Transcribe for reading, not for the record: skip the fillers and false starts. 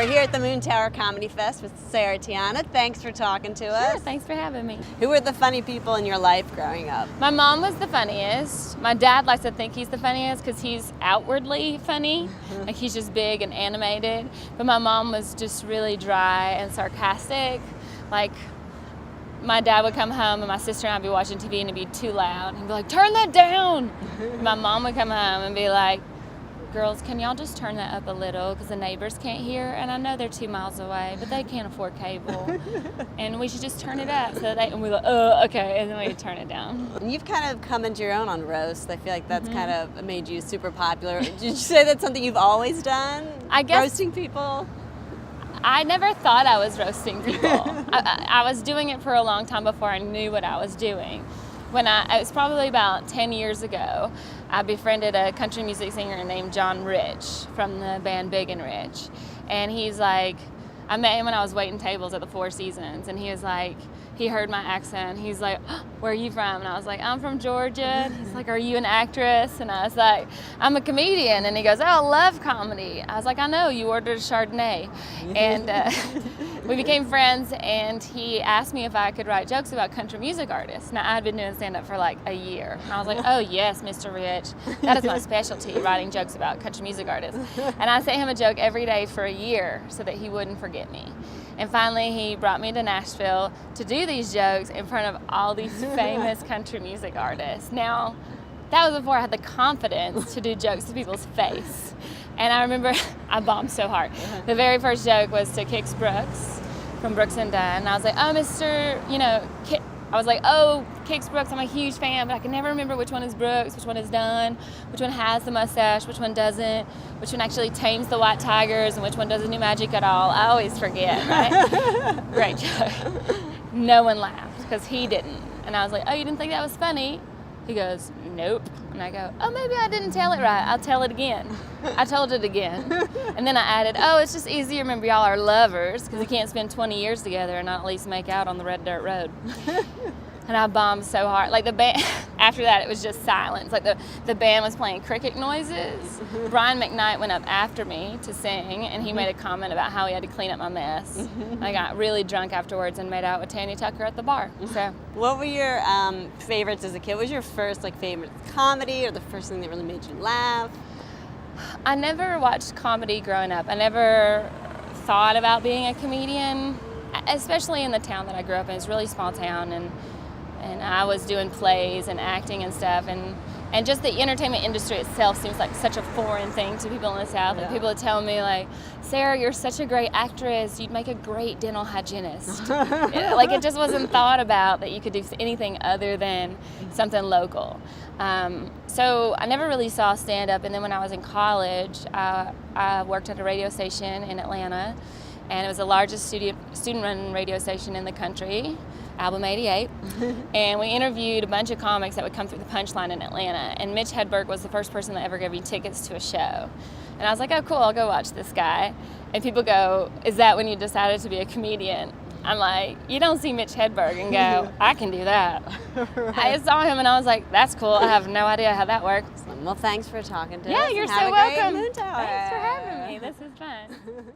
We're here at the Moontower Comedy Fest with Sarah Tiana. Thanks for talking to us. Sure, thanks for having me. Who were the funny people in your life growing up? My mom was the funniest. My dad likes to think he's the funniest because he's outwardly funny. Like he's just big and animated. But my mom was just really dry and sarcastic. Like my dad would come home and my sister and I'd be watching TV and it'd be too loud. He'd be like, turn that down. My mom would come home and be like, girls, can y'all just turn that up a little because the neighbors can't hear, and I know they're 2 miles away, but they can't afford cable, and we should just turn it up. And we're like, okay, and then we turn it down. And you've kind of come into your own on roast. I feel like that's kind of made you super popular. Did you say that's something you've always done? I guess roasting people. I never thought I was roasting people. I was doing it for a long time before I knew what I was doing. It was probably about 10 years ago, I befriended a country music singer named John from the band Big and Rich. And he's like, I met him when I was waiting tables at the Four Seasons, and he was like, he heard my accent. He's like, oh, where are you from? And I was like, I'm from Georgia. And he's like, are you an actress? And I was like, I'm a comedian. And he goes, oh, I love comedy. I was like, I know, you ordered a Chardonnay. And we became friends, and he asked me if I could write jokes about country music artists. Now, I had been doing stand-up for like a year. And I was like, oh, yes, Mr. Rich. That is my specialty, writing jokes about country music artists. And I sent him a joke every day for a year so that he wouldn't forget me. And finally, he brought me to Nashville to do these jokes in front of all these famous country music artists. Now, that was before I had the confidence to do jokes to people's face. And I remember I bombed so hard. The very first joke was to Kix Brooks from Brooks and Dunn. And I was like, oh, Kix Brooks, I'm a huge fan, but I can never remember which one is Brooks, which one is Dunn, which one has the mustache, which one doesn't, which one actually tames the white tigers, and which one doesn't do magic at all. I always forget, right? Great joke. No one laughed because he didn't. And I was like, oh, you didn't think that was funny? He goes, nope. And I go, oh, maybe I didn't tell it right. I'll tell it again. I told it again. And then I added, oh, it's just easy to remember y'all are lovers because you can't spend 20 years together and not at least make out on the red dirt road. And I bombed so hard. Like the band, after that, it was just silence. Like the band was playing cricket noises. Brian McKnight went up after me to sing, and he made a comment about how he had to clean up my mess. I got really drunk afterwards and made out with Tanya Tucker at the bar. So, what were your favorites as a kid? What was your first favorite comedy, or the first thing that really made you laugh? I never watched comedy growing up. I never thought about being a comedian, especially in the town that I grew up in. It's a really small town, and I was doing plays and acting and stuff, and just the entertainment industry itself seems like such a foreign thing to people in the South. Like people would tell me, like, Sarah, you're such a great actress. You'd make a great dental hygienist. It just wasn't thought about that you could do anything other than something local. So I never really saw stand-up, and then when I was in college, I worked at a radio station in Atlanta, and it was the largest student-run radio station in the country, Album 88, and we interviewed a bunch of comics that would come through the Punchline in Atlanta, and Mitch Hedberg was the first person that ever gave me tickets to a show. And I was like, oh, cool, I'll go watch this guy. And people go, is that when you decided to be a comedian? I'm like, you don't see Mitch Hedberg and go, I can do that. Right. I saw him and I was like, that's cool. I have no idea how that works. Well, thanks for talking to us. Yeah, you're so welcome. Thanks for having me. This is fun.